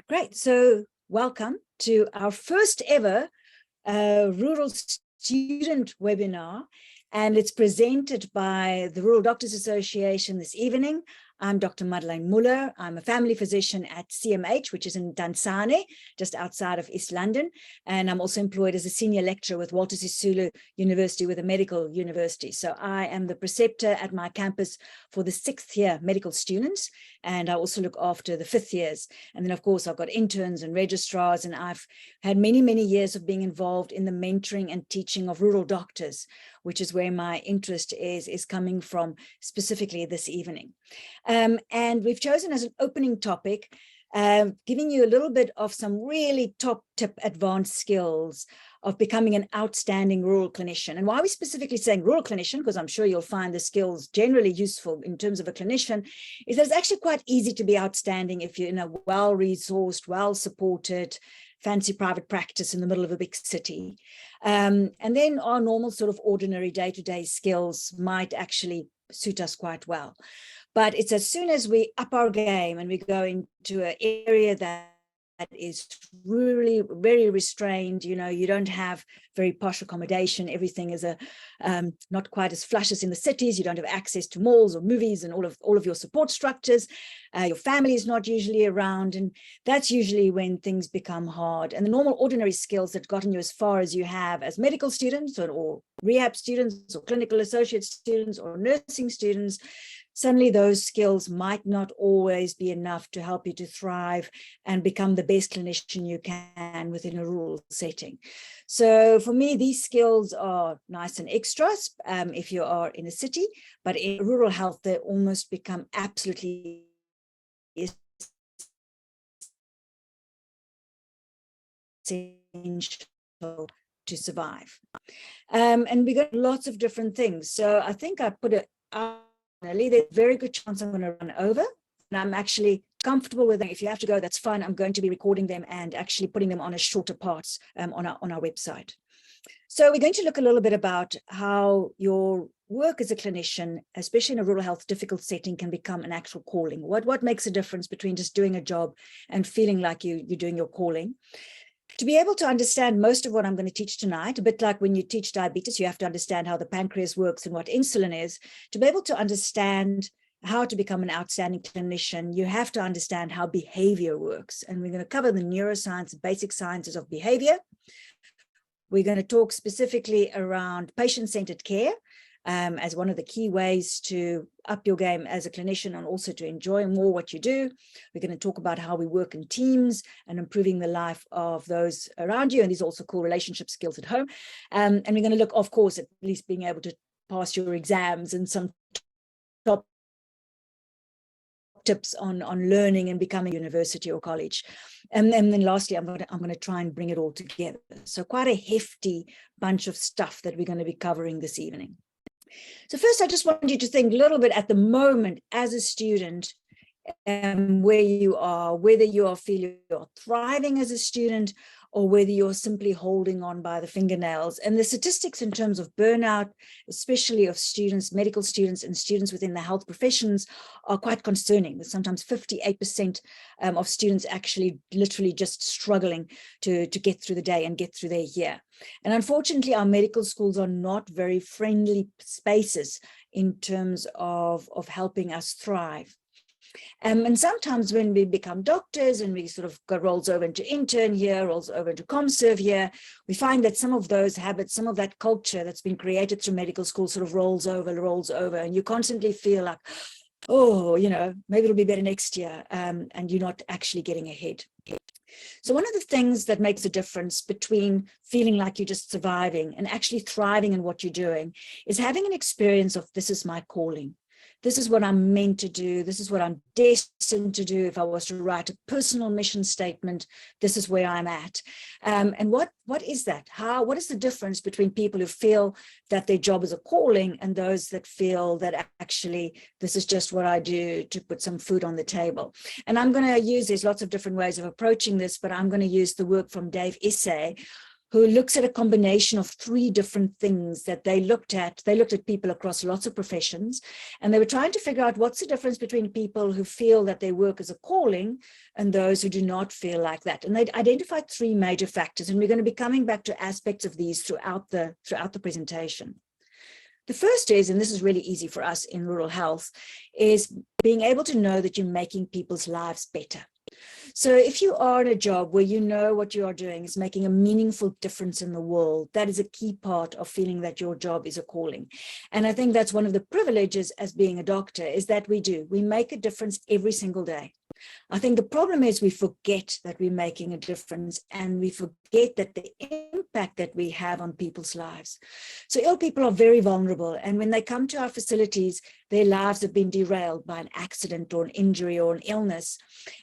Great. So welcome to our first ever rural student webinar, and it's presented by the Rural Doctors Association this evening. I'm Dr. Madeleine Muller. I'm a family physician at CMH, which is in Mdantsane, just outside of East London. And I'm also employed as a senior lecturer with Walter Sisulu University, with a medical university. So I am the preceptor at my campus for the 6th year medical students. And I also look after the 5th years. And then, of course, I've got interns and registrars, and I've had many, many years of being involved in the mentoring and teaching of rural doctors, which is where my interest is coming from specifically this evening. And we've chosen as an opening topic, giving you a little bit of some really top tip advanced skills of becoming an outstanding rural clinician. And why are we specifically saying rural clinician, because I'm sure you'll find the skills generally useful in terms of a clinician, is that it's actually quite easy to be outstanding if you're in a well-resourced, well-supported, fancy private practice in the middle of a big city. And then our normal sort of ordinary day-to-day skills might actually suit us quite well. But it's as soon as we up our game and we go into an area that is really very restrained, you don't have very posh accommodation. Everything is not quite as flush as in the cities. You don't have access to malls or movies and all of your support structures. Your family is not usually around, and that's usually when things become hard. And the normal ordinary skills that gotten you as far as you have as medical students or rehab students or clinical associate students or nursing students, suddenly those skills might not always be enough to help you to thrive and become the best clinician you can within a rural setting. So for me, these skills are nice and extras if you are in a city, but in rural health, they almost become absolutely essential to survive. And we got lots of different things. So I think I put it out. There's a very good chance I'm going to run over, and I'm actually comfortable with them. If you have to go, that's fine. I'm going to be recording them and actually putting them on a shorter parts on our website. So we're going to look a little bit about how your work as a clinician, especially in a rural health difficult setting, can become an actual calling. What makes a difference between just doing a job and feeling like you're doing your calling? To be able to understand most of what I'm going to teach tonight, a bit like when you teach diabetes, you have to understand how the pancreas works and what insulin is. To be able to understand how to become an outstanding clinician, you have to understand how behavior works. And we're going to cover the neuroscience, basic sciences of behavior. We're going to talk specifically around patient-centered care as one of the key ways to up your game as a clinician and also to enjoy more what you do. We're going to talk about how we work in teams and improving the life of those around you. And these are also cool relationship skills at home. And we're going to look, of course, at least being able to pass your exams and some top tips on learning and becoming a university or college. And then lastly, I'm going to try and bring it all together. So quite a hefty bunch of stuff that we're going to be covering this evening. So first, I just want you to think a little bit at the moment as a student, where you are, whether you feel you're thriving as a student or whether you're simply holding on by the fingernails. And the statistics in terms of burnout, especially of students, medical students and students within the health professions, are quite concerning. There's sometimes 58% of students actually literally just struggling to get through the day and get through their year. And unfortunately, our medical schools are not very friendly spaces in terms of helping us thrive. And sometimes when we become doctors and we sort of go rolls over into intern here, rolls over into ComServe here, we find that some of those habits, some of that culture that's been created through medical school sort of rolls over, and you constantly feel like, oh, maybe it'll be better next year, and you're not actually getting ahead. So one of the things that makes a difference between feeling like you're just surviving and actually thriving in what you're doing is having an experience of, this is my calling. This is what I'm meant to do. This is what I'm destined to do. If I was to write a personal mission statement, this is where I'm at. And what is that? What is the difference between people who feel that their job is a calling and those that feel that actually this is just what I do to put some food on the table? And I'm going to use, there's lots of different ways of approaching this, but I'm going to use the work from Dave Issay, who looks at a combination of 3 different things that they looked at. They looked at people across lots of professions, and they were trying to figure out what's the difference between people who feel that their work is a calling and those who do not feel like that. And they identified 3 major factors, and we're going to be coming back to aspects of these throughout the presentation. The first is, and this is really easy for us in rural health, is being able to know that you're making people's lives better. So if you are in a job where you know what you are doing is making a meaningful difference in the world, that is a key part of feeling that your job is a calling. And I think that's one of the privileges as being a doctor, is that we make a difference every single day. I think the problem is we forget that we're making a difference, and we forget that the impact that we have on people's lives. So ill people are very vulnerable, and when they come to our facilities, their lives have been derailed by an accident or an injury or an illness.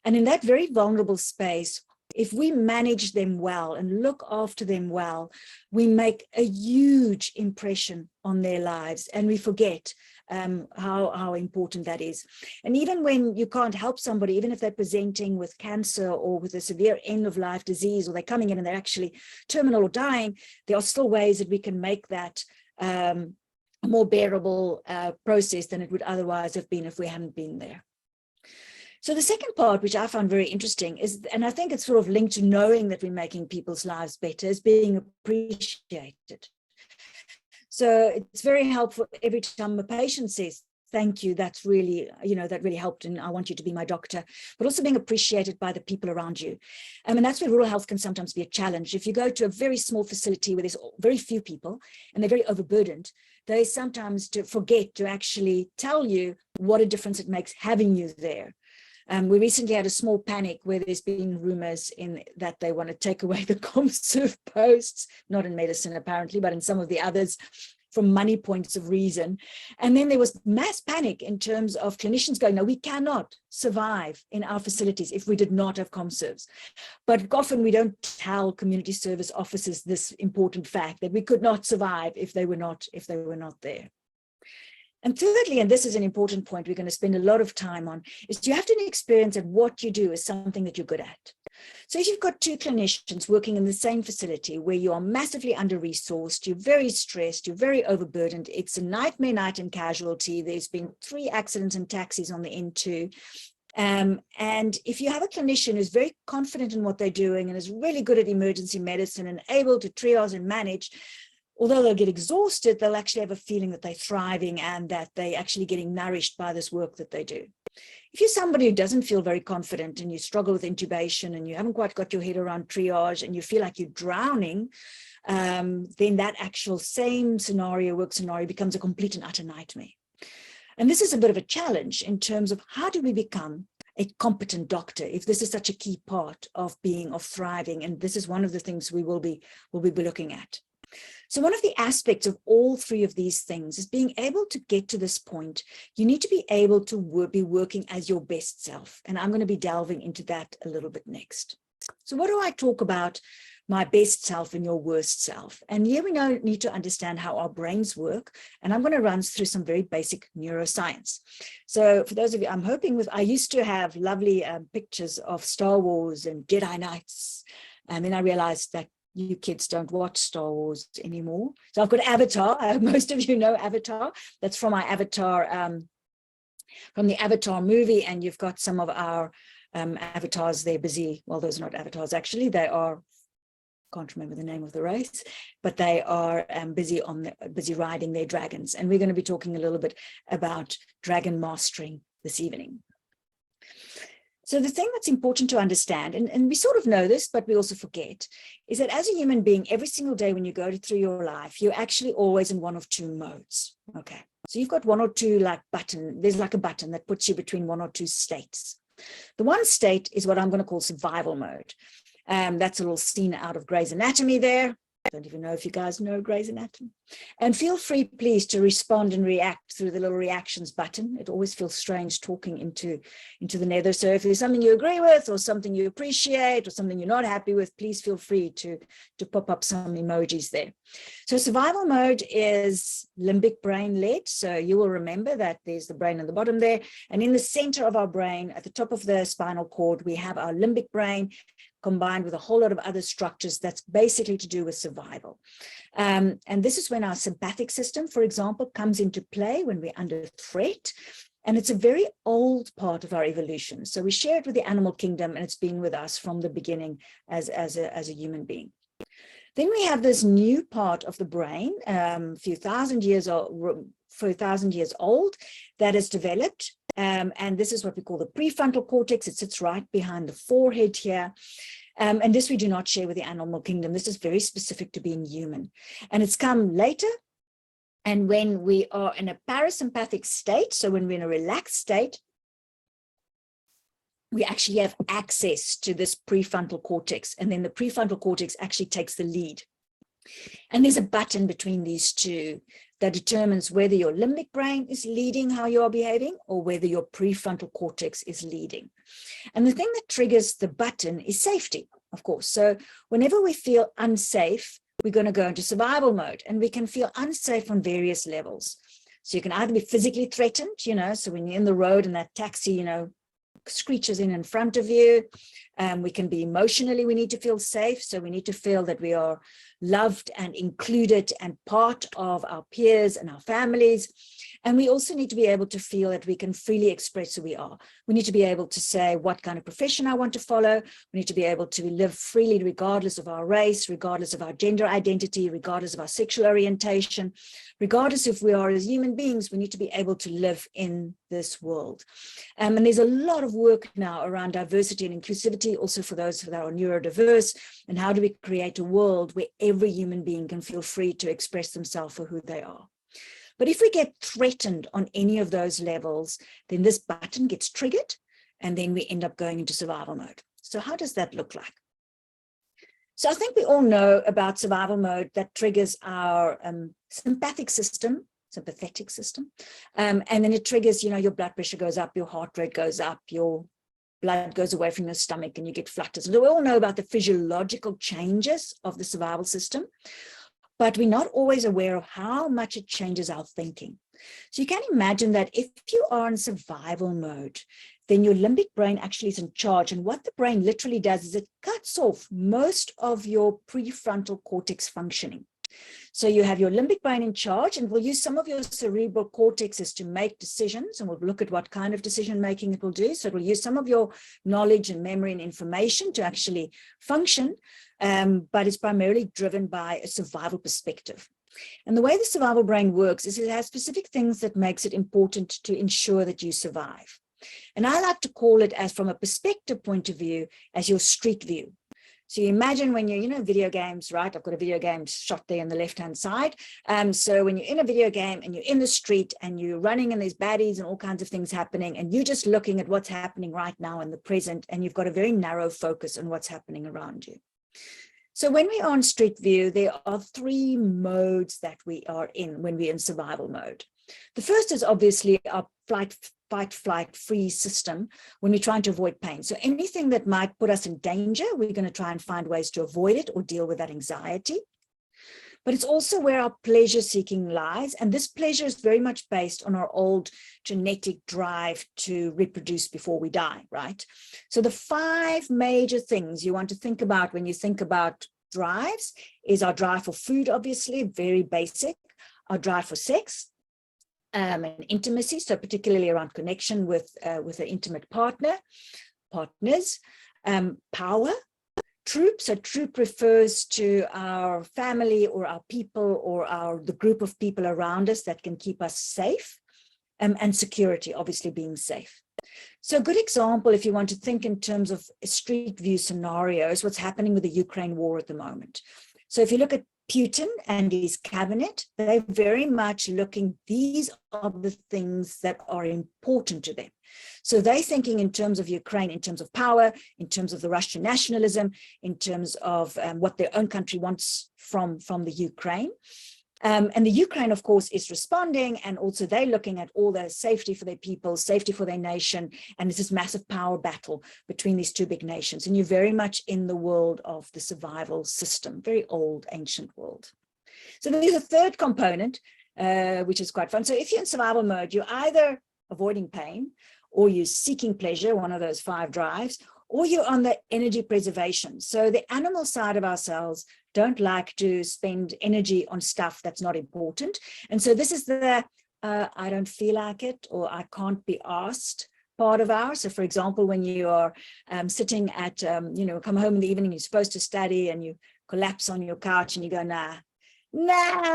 And in that very vulnerable space, if we manage them well and look after them well, we make a huge impression on their lives, and we forget how important that is. And even when you can't help somebody, even if they're presenting with cancer or with a severe end-of-life disease, or they're coming in and they're actually terminal or dying, there are still ways that we can make that a more bearable process than it would otherwise have been if we hadn't been there. So the second part, which I found very interesting, is, and I think it's sort of linked to knowing that we're making people's lives better, is being appreciated. So it's very helpful every time a patient says, thank you, that's really, that really helped, and I want you to be my doctor, but also being appreciated by the people around you. And that's where rural health can sometimes be a challenge. If you go to a very small facility where there's very few people and they're very overburdened, they sometimes forget to actually tell you what a difference it makes having you there. We recently had a small panic where there's been rumors that they want to take away the ComServe posts, not in medicine apparently, but in some of the others, from money points of reason. And then there was mass panic in terms of clinicians going, no, we cannot survive in our facilities if we did not have ComServes. But often we don't tell community service officers this important fact, that we could not survive if they were not there. And thirdly, and this is an important point we're going to spend a lot of time on, is you have to experience that what you do is something that you're good at. So if you've got 2 clinicians working in the same facility where you are massively under-resourced, you're very stressed, you're very overburdened, it's a nightmare night in casualty, there's been 3 accidents and taxis on the N2, and if you have a clinician who's very confident in what they're doing and is really good at emergency medicine and able to triage and manage, although they'll get exhausted, they'll actually have a feeling that they're thriving and that they're actually getting nourished by this work that they do. If you're somebody who doesn't feel very confident and you struggle with intubation and you haven't quite got your head around triage and you feel like you're drowning, then that actual same work scenario becomes a complete and utter nightmare. And this is a bit of a challenge in terms of how do we become a competent doctor if this is such a key part of thriving, and this is one of the things we will be looking at. So one of the aspects of all 3 of these things is being able to get to this point. You need to be able to be working as your best self. And I'm going to be delving into that a little bit next. So what do I talk about my best self and your worst self? And here we need to understand how our brains work. And I'm going to run through some very basic neuroscience. So for those of you, I used to have lovely pictures of Star Wars and Jedi Knights. And then I realized that you kids don't watch Star Wars anymore. So I've got Avatar. Most of you know Avatar. That's from our Avatar, from the Avatar movie. And you've got some of our avatars. They're busy. Well, those are not avatars, actually. They are, can't remember the name of the race, but they are busy riding their dragons. And we're going to be talking a little bit about dragon mastering this evening. So the thing that's important to understand, and we sort of know this, but we also forget, is that as a human being, every single day when you go through your life, you're actually always in one of 2 modes. Okay, so you've got 1 or 2 there's like a button that puts you between 1 or 2 states. The one state is what I'm going to call survival mode. That's a little scene out of Grey's Anatomy there. I don't even know if you guys know Grey's Anatomy. And feel free, please, to respond and react through the little reactions button. It always feels strange talking into the nether. So if there's something you agree with or something you appreciate or something you're not happy with, please feel free to pop up some emojis there. So survival mode is limbic brain led. So you will remember that there's the brain at the bottom there. And in the center of our brain, at the top of the spinal cord, we have our limbic brain combined with a whole lot of other structures that's basically to do with survival. And this is when our sympathetic system, for example, comes into play when we're under threat. And it's a very old part of our evolution. So we share it with the animal kingdom, and it's been with us from the beginning as a human being. Then we have this new part of the brain, a few thousand years old, that is developed. And this is what we call the prefrontal cortex. It sits right behind the forehead here. And this we do not share with the animal kingdom. This is very specific to being human. And it's come later. And when we are in a parasympathetic state, so when we're in a relaxed state, we actually have access to this prefrontal cortex. And then the prefrontal cortex actually takes the lead. And there's a button between these two that determines whether your limbic brain is leading how you are behaving or whether your prefrontal cortex is leading. And the thing that triggers the button is safety, of course. So whenever we feel unsafe, we're going to go into survival mode, and we can feel unsafe on various levels. So you can either be physically threatened, so when you're in the road and that taxi, screeches in front of you. We can be emotionally, we need to feel safe. So we need to feel that we are loved and included and part of our peers and our families. And we also need to be able to feel that we can freely express who we are. We need to be able to say what kind of profession I want to follow. We need to be able to live freely regardless of our race, regardless of our gender identity, regardless of our sexual orientation, regardless if we are as human beings, we need to be able to live in this world. And there's a lot of work now around diversity and inclusivity, also for those that are neurodiverse, and how do we create a world where every human being can feel free to express themselves for who they are. But if we get threatened on any of those levels, then this button gets triggered, and then we end up going into survival mode. So how does that look like? So I think we all know about survival mode that triggers our sympathetic system, and then it triggers, your blood pressure goes up, your heart rate goes up, your blood goes away from your stomach, and you get flutters. So we all know about the physiological changes of the survival system, but we're not always aware of how much it changes our thinking. So you can imagine that if you are in survival mode, then your limbic brain actually is in charge. And what the brain literally does is it cuts off most of your prefrontal cortex functioning. So you have your limbic brain in charge, and we'll use some of your cerebral cortexes to make decisions, and we'll look at what kind of decision making it will do. So it will use some of your knowledge and memory and information to actually function, but it's primarily driven by a survival perspective. And the way the survival brain works is it has specific things that makes it important to ensure that you survive. And I like to call it, as from a perspective point of view, as your street view. So you imagine when you're, video games, right? I've got a video game shot there on the left-hand side. So when you're in a video game and you're in the street and you're running and there's baddies and all kinds of things happening, and you're just looking at what's happening right now in the present, and you've got a very narrow focus on what's happening around you. So when we are on street view, there are three modes that we are in when we're in survival mode. The first is obviously our fight, flight, freeze system when we're trying to avoid pain. So anything that might put us in danger, we're going to try and find ways to avoid it or deal with that anxiety. But it's also where our pleasure seeking lies. And this pleasure is very much based on our old genetic drive to reproduce before we die, right? So the 5 major things you want to think about when you think about drives is our drive for food, obviously, very basic, our drive for sex, and intimacy, so particularly around connection with an intimate partners, power, troop. So troop refers to our family or our people or the group of people around us that can keep us safe, and security, obviously being safe. So a good example, if you want to think in terms of street view scenarios, what's happening with the Ukraine war at the moment. So if you look at Putin and his cabinet, they're very much looking, these are the things that are important to them. So they're thinking in terms of Ukraine, in terms of power, in terms of the Russian nationalism, in terms of what their own country wants from the Ukraine. And the Ukraine, of course, is responding, and also they're looking at all the safety for their people, safety for their nation, and it's this massive power battle between these two big nations. And you're very much in the world of the survival system, very old, ancient world. So there's a third component, which is quite fun. So if you're in survival mode, you're either avoiding pain, or you're seeking pleasure, one of those 5 drives, or you're on the energy preservation. So the animal side of ourselves don't like to spend energy on stuff that's not important. And so this is the I don't feel like it, or I can't be asked part of ours. So for example, when you are sitting at, come home in the evening, you're supposed to study, and you collapse on your couch and you go, nah,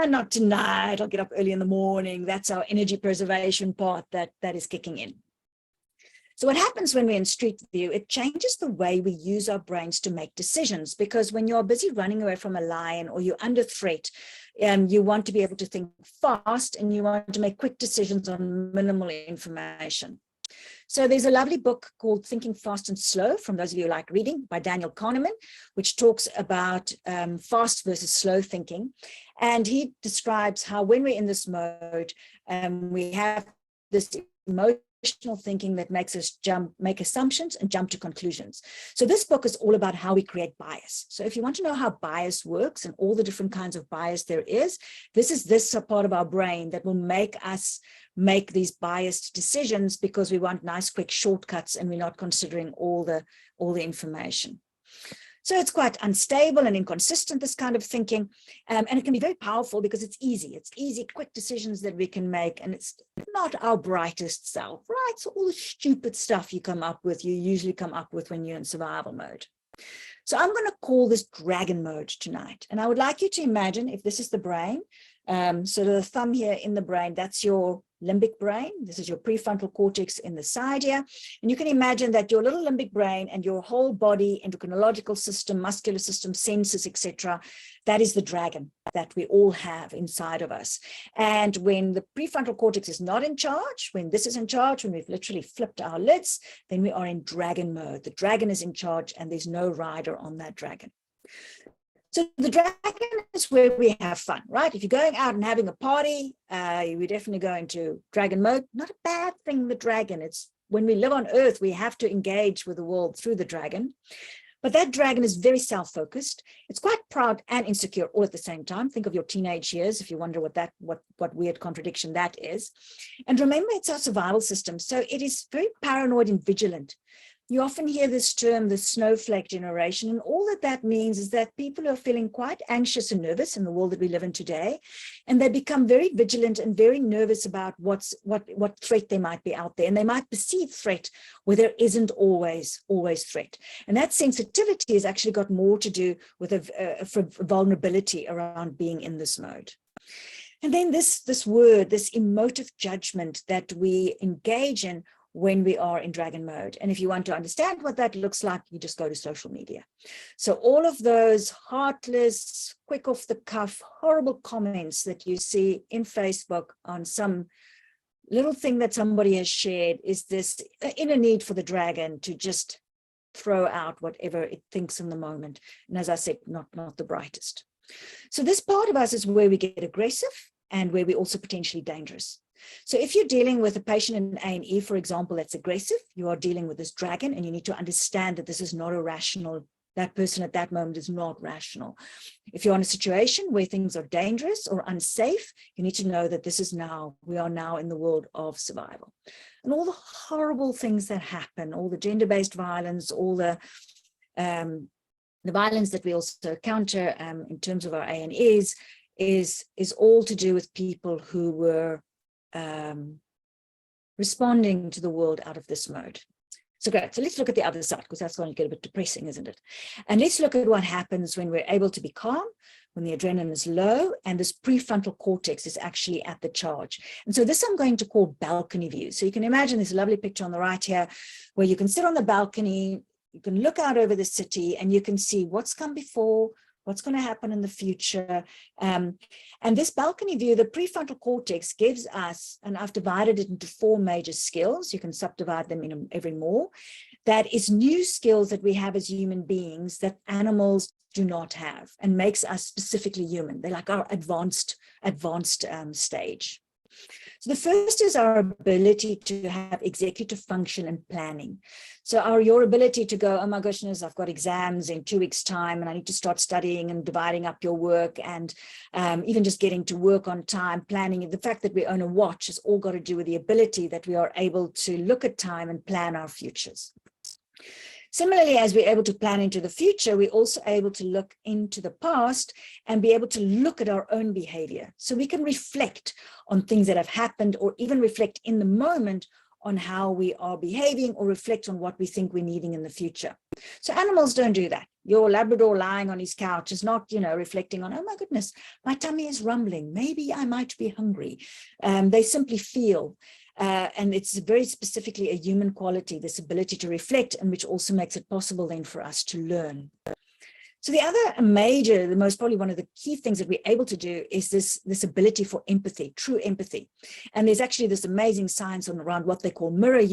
not tonight. I'll get up early in the morning. That's our energy preservation part that is kicking in. So what happens when we're in street view, it changes the way we use our brains to make decisions, because when you're busy running away from a lion or you're under threat, you want to be able to think fast, and you want to make quick decisions on minimal information. So there's a lovely book called Thinking Fast and Slow, from those of you who like reading, by Daniel Kahneman, which talks about fast versus slow thinking. And he describes how when we're in this mode, we have this emotional thinking that makes us make assumptions and jump to conclusions. So this book is all about how we create bias. So if you want to know how bias works and all the different kinds of bias there is, this is this part of our brain that will make us make these biased decisions, because we want nice quick shortcuts and we're not considering all the information. So it's quite unstable and inconsistent, this kind of thinking, and it can be very powerful because it's easy, quick decisions that we can make, and it's not our brightest self, right? So all the stupid stuff you usually come up with when you're in survival mode. So I'm going to call this dragon mode tonight, and I would like you to imagine, if this is the brain, so the thumb here in the brain, that's your limbic brain. This is your prefrontal cortex in the side here. And you can imagine that your little limbic brain and your whole body, endocrinological system, muscular system, senses, etc., that is the dragon that we all have inside of us. And when the prefrontal cortex is not in charge, when this is in charge, when we've literally flipped our lids, then we are in dragon mode. The dragon is in charge, and there's no rider on that dragon. So the dragon is where we have fun, right? If you're going out and having a party, we're definitely going to dragon mode. Not a bad thing, the dragon. It's when we live on Earth, we have to engage with the world through the dragon. But that dragon is very self-focused. It's quite proud and insecure all at the same time. Think of your teenage years, if you wonder what weird contradiction that is. And remember, it's our survival system. So it is very paranoid and vigilant. You often hear this term, the snowflake generation, and all that means is that people are feeling quite anxious and nervous in the world that we live in today, and they become very vigilant and very nervous about what threat there might be out there, and they might perceive threat where there isn't always threat. And that sensitivity has actually got more to do with a vulnerability around being in this mode. And then this word, this emotive judgment that we engage in when we are in dragon mode. And if you want to understand what that looks like, you just go to social media. So all of those heartless, quick off the cuff, horrible comments that you see in Facebook on some little thing that somebody has shared is this inner need for the dragon to just throw out whatever it thinks in the moment. And as I said, not the brightest. So this part of us is where we get aggressive and where we're also potentially dangerous. So if you're dealing with a patient in A&E, for example, that's aggressive, you are dealing with this dragon, and you need to understand that this is not a rational, that person at that moment is not rational. If you're in a situation where things are dangerous or unsafe, you need to know that we are now in the world of survival. And all the horrible things that happen, all the gender-based violence, all the violence that we also counter in terms of our A&Es is all to do with people who were responding to the world out of this mode. So great. So let's look at the other side, because that's going to get a bit depressing, isn't it? And let's look at what happens when we're able to be calm, when the adrenaline is low, and this prefrontal cortex is actually at the charge. And so this I'm going to call balcony view. So you can imagine this lovely picture on the right here, where you can sit on the balcony, you can look out over the city, and you can see what's come before, what's going to happen in the future. And this balcony view, the prefrontal cortex gives us, and I've divided it into 4 major skills. You can subdivide them in every more. That is new skills that we have as human beings that animals do not have and makes us specifically human. They're like our advanced stage. So the first is our ability to have executive function and planning. So your ability to go, oh my goodness, I've got exams in 2 weeks' time and I need to start studying and dividing up your work, and even just getting to work on time, planning. The fact that we own a watch has all got to do with the ability that we are able to look at time and plan our futures. Similarly, as we're able to plan into the future, we're also able to look into the past and be able to look at our own behavior. So we can reflect on things that have happened, or even reflect in the moment on how we are behaving, or reflect on what we think we're needing in the future. So animals don't do that. Your Labrador lying on his couch is not, reflecting on, oh my goodness, my tummy is rumbling. Maybe I might be hungry. They simply feel. And it's very specifically a human quality, this ability to reflect, and which also makes it possible then for us to learn. So the other probably one of the key things that we're able to do is this ability for empathy, true empathy. And there's actually this amazing science around what they call mirror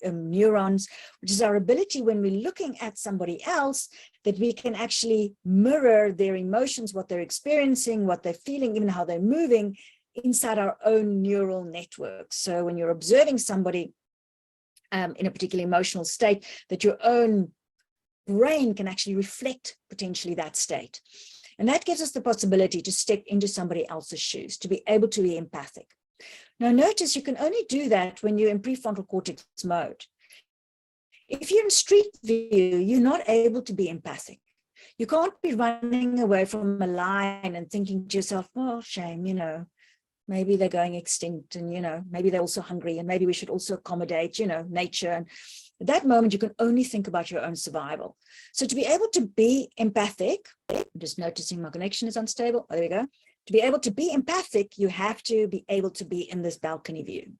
neurons, which is our ability when we're looking at somebody else, that we can actually mirror their emotions, what they're experiencing, what they're feeling, even how they're moving, inside our own neural network. So when you're observing somebody in a particular emotional state, that your own brain can actually reflect potentially that state. And that gives us the possibility to step into somebody else's shoes, to be able to be empathic. Now notice you can only do that when you're in prefrontal cortex mode. If you're in street view, you're not able to be empathic. You can't be running away from a lion and thinking to yourself, well, shame, maybe they're going extinct, and, maybe they're also hungry, and maybe we should also accommodate, nature. And at that moment, you can only think about your own survival. So to be able to be empathic, I'm just noticing my connection is unstable. Oh, there we go. To be able to be empathic, you have to be able to be in this balcony view.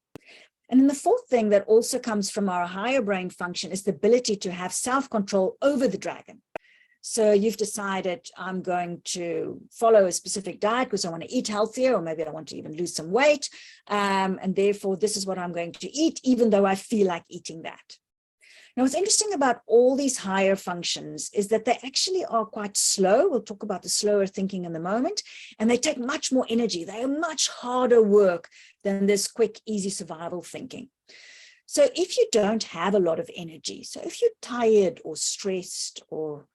And then the fourth thing that also comes from our higher brain function is the ability to have self-control over the dragon. So you've decided, I'm going to follow a specific diet because I want to eat healthier, or maybe I want to even lose some weight. And therefore, this is what I'm going to eat, even though I feel like eating that. Now, what's interesting about all these higher functions is that they actually are quite slow. We'll talk about the slower thinking in a moment, and they take much more energy. They are much harder work than this quick, easy survival thinking. So if you don't have a lot of energy, so if you're tired or stressed or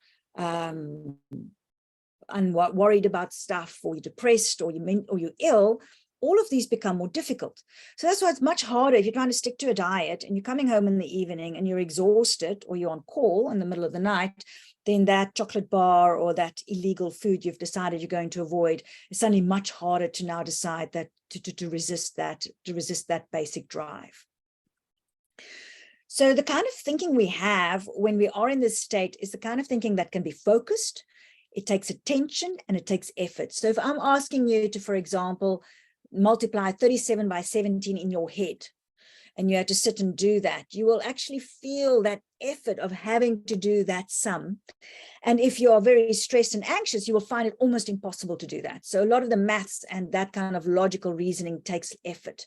worried about stuff, or you're depressed, or you're ill, all of these become more difficult. So that's why it's much harder if you're trying to stick to a diet and you're coming home in the evening and you're exhausted, or you're on call in the middle of the night, then that chocolate bar or that illegal food you've decided you're going to avoid is suddenly much harder to now decide that to resist that basic drive. So the kind of thinking we have when we are in this state is the kind of thinking that can be focused, it takes attention, and it takes effort. So if I'm asking you to, for example, multiply 37 by 17 in your head, and you have to sit and do that, you will actually feel that effort of having to do that sum. And if you are very stressed and anxious, you will find it almost impossible to do that. So a lot of the maths and that kind of logical reasoning takes effort.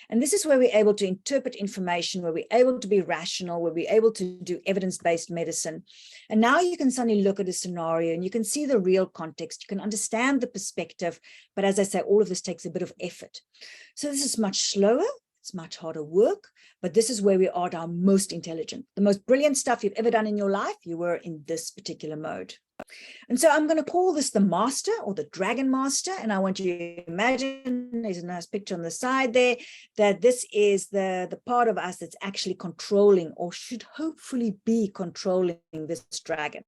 And this is where we're able to interpret information, where we're able to be rational, where we're able to do evidence-based medicine. And now you can suddenly look at a scenario and you can see the real context. You can understand the perspective. But as I say, all of this takes a bit of effort. So this is much slower. It's much harder work, but this is where we are at our most intelligent. The most brilliant stuff you've ever done in your life, you were in this particular mode. And so I'm going to call this the master, or the dragon master. And I want you to imagine, there's a nice picture on the side there, that this is the part of us that's actually controlling, or should hopefully be controlling, this dragon.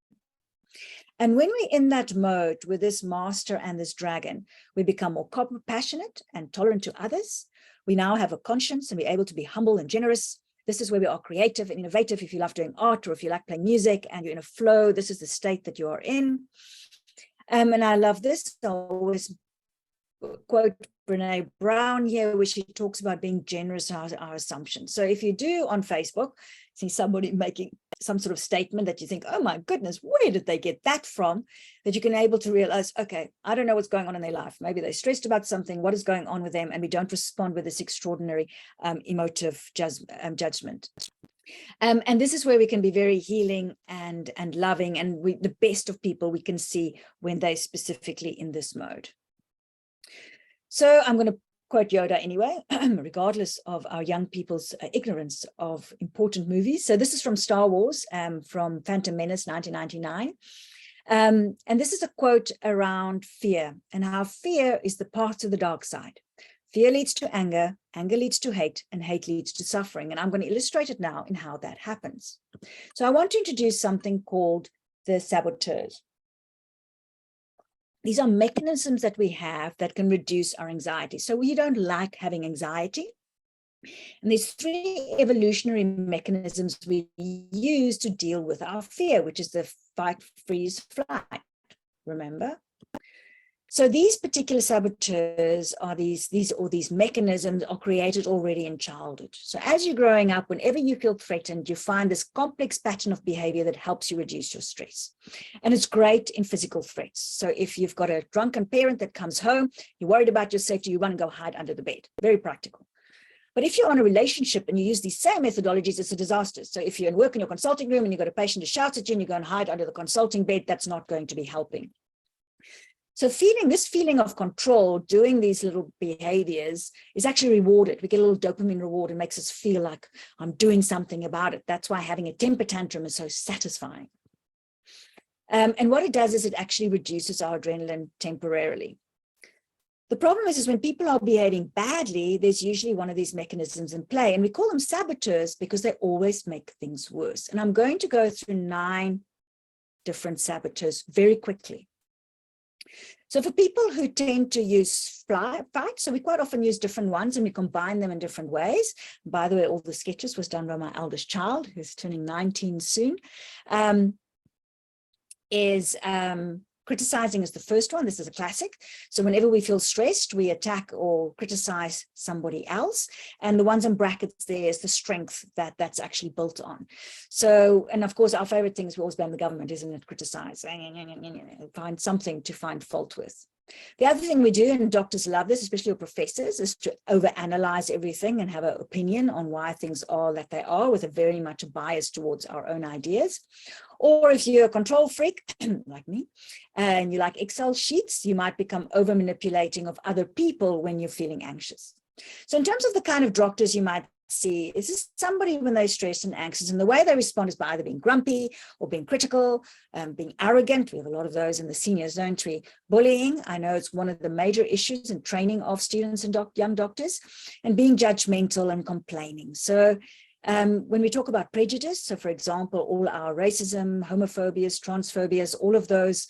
And when we're in that mode with this master and this dragon, we become more compassionate and tolerant to others. We now have a conscience and we're able to be humble and generous. This is where we are creative and innovative. If you love doing art, or if you like playing music and you're in a flow, this is the state that you are in. And I love this. I always quote Brene Brown here, where she talks about being generous in our assumptions. So if you do on Facebook see somebody making some sort of statement that you think, oh my goodness, where did they get that from? That you can able to realize, okay, I don't know what's going on in their life. Maybe they're stressed about something. What is going on with them? And we don't respond with this extraordinary emotive judgment. And this is where we can be very healing and loving, and the best of people we can see when they're specifically in this mode. So I'm going to quote Yoda anyway, regardless of our young people's ignorance of important movies. So this is from Star Wars, from Phantom Menace, 1999. And this is a quote around fear and how fear is the path to the dark side. Fear leads to anger, anger leads to hate, and hate leads to suffering. And I'm going to illustrate it now in how that happens. So I want to introduce something called the saboteurs. These are mechanisms that we have that can reduce our anxiety. So we don't like having anxiety. And there's 3 evolutionary mechanisms we use to deal with our fear, which is the fight, freeze, flight, remember? So these particular saboteurs are these mechanisms are created already in childhood. So as you're growing up, whenever you feel threatened, you find this complex pattern of behavior that helps you reduce your stress. And it's great in physical threats. So if you've got a drunken parent that comes home, you're worried about your safety, you want to go hide under the bed. Very practical. But if you're on a relationship and you use these same methodologies, it's a disaster. So if you're in work in your consulting room and you've got a patient who shouts at you and you go and hide under the consulting bed, that's not going to be helping. So this feeling of control, doing these little behaviors is actually rewarded. We get a little dopamine reward and makes us feel like I'm doing something about it. That's why having a temper tantrum is so satisfying. And what it does is it actually reduces our adrenaline temporarily. The problem is when people are behaving badly, there's usually one of these mechanisms in play, and we call them saboteurs because they always make things worse. And I'm going to go through 9 different saboteurs very quickly. So for people who tend to use fight, so we quite often use different ones and we combine them in different ways. By the way, all the sketches was done by my eldest child, who's turning 19 soon. Criticizing is the first one. This is a classic. So whenever we feel stressed, we attack or criticize somebody else. And the ones in brackets there is the strength that's actually built on. So, and of course, our favorite thing is we always blame the government, isn't it? Criticize, find something to find fault with. The other thing we do, and doctors love this, especially your professors, is to overanalyze everything and have an opinion on why things are like they are, with a very much a bias towards our own ideas. Or if you're a control freak, like me, and you like Excel sheets, you might become over manipulating of other people when you're feeling anxious. So in terms of the kind of doctors you might see, is this somebody when they're stressed and anxious, and the way they respond is by either being grumpy or being critical, being arrogant. We have a lot of those in the seniors, don't we? Bullying, I know it's one of the major issues in training of students and young doctors, and being judgmental and complaining. So when we talk about prejudice, so for example, all our racism, homophobias, transphobias, all of those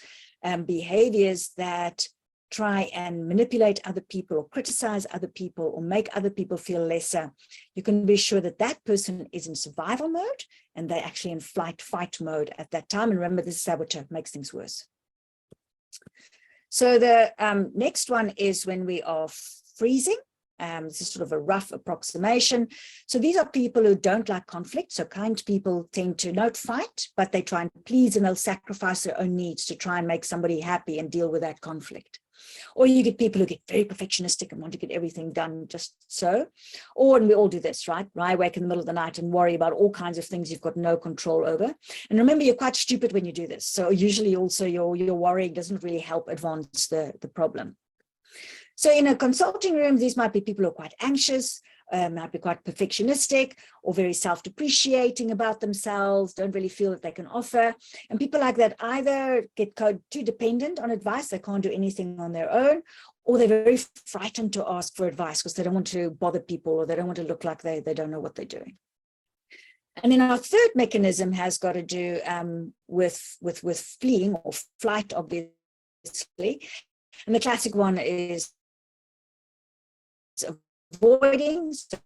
behaviors that try and manipulate other people or criticize other people or make other people feel lesser, you can be sure that that person is in survival mode and they're actually in fight mode at that time. And remember, this saboteur makes things worse. So the next one is when we are freezing. This is sort of a rough approximation. So these are people who don't like conflict. So kind people tend to not fight, but they try and please and they'll sacrifice their own needs to try and make somebody happy and deal with that conflict. Or you get people who get very perfectionistic and want to get everything done just so. Or, and we all do this, right? I wake in the middle of the night and worry about all kinds of things you've got no control over. And remember, you're quite stupid when you do this. So usually also your worrying doesn't really help advance the problem. So in a consulting room, these might be people who are quite anxious, might be quite perfectionistic or very self-depreciating about themselves, don't really feel that they can offer. And people like that either get too dependent on advice, they can't do anything on their own, or they're very frightened to ask for advice because they don't want to bother people or they don't want to look like they don't know what they're doing. And then our third mechanism has got to do with fleeing or flight, obviously. And the classic one is avoiding. So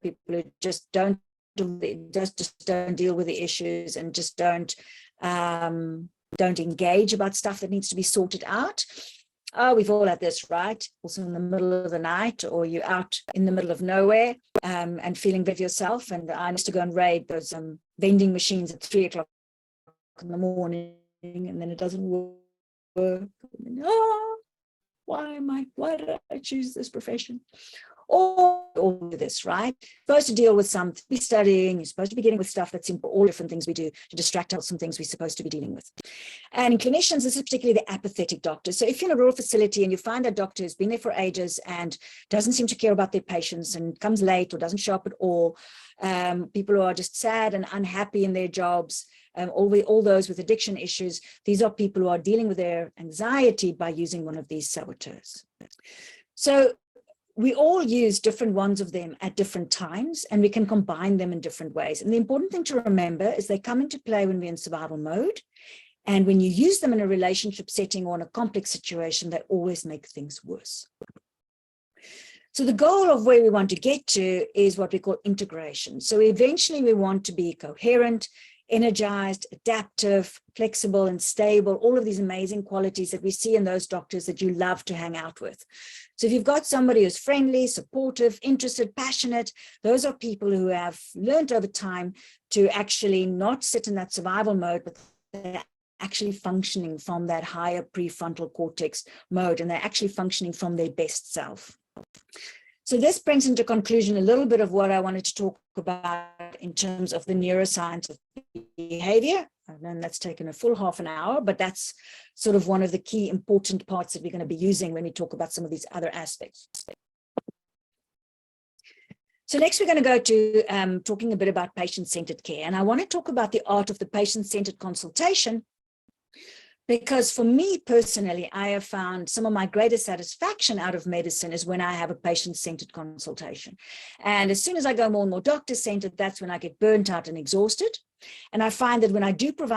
people who just don't deal with the issues and just don't engage about stuff that needs to be sorted out. Oh, we've all had this, right? Also in the middle of the night, or you're out in the middle of nowhere and feeling with yourself. And I used to go and raid those vending machines at 3 o'clock in the morning, and then it doesn't work. Oh, why did I choose this profession? all of this, right? You're supposed to deal with something, be studying, you're supposed to be getting with stuff that's simple, all different things we do to distract us from things we're supposed to be dealing with. And in clinicians, this is particularly the apathetic doctors. So if you're in a rural facility and you find a doctor who's been there for ages and doesn't seem to care about their patients and comes late or doesn't show up at all, people who are just sad and unhappy in their jobs, all those with addiction issues, these are people who are dealing with their anxiety by using one of these saboteurs. So we all use different ones of them at different times, and we can combine them in different ways. And the important thing to remember is they come into play when we're in survival mode. And when you use them in a relationship setting or in a complex situation, they always make things worse. So the goal of where we want to get to is what we call integration. So eventually we want to be coherent, energized, adaptive, flexible, and stable, all of these amazing qualities that we see in those doctors that you love to hang out with. So if you've got somebody who's friendly, supportive, interested, passionate, those are people who have learned over time to actually not sit in that survival mode, but they're actually functioning from that higher prefrontal cortex mode, and they're actually functioning from their best self. So this brings into conclusion a little bit of what I wanted to talk about in terms of the neuroscience of behavior. And that's taken a full half an hour, but that's sort of one of the key important parts that we're going to be using when we talk about some of these other aspects. So next we're going to go to talking a bit about patient-centered care. And I want to talk about the art of the patient-centered consultation, because for me personally, I have found some of my greatest satisfaction out of medicine is when I have a patient-centered consultation. And as soon as I go more and more doctor-centered, that's when I get burnt out and exhausted. And I find that when I do provide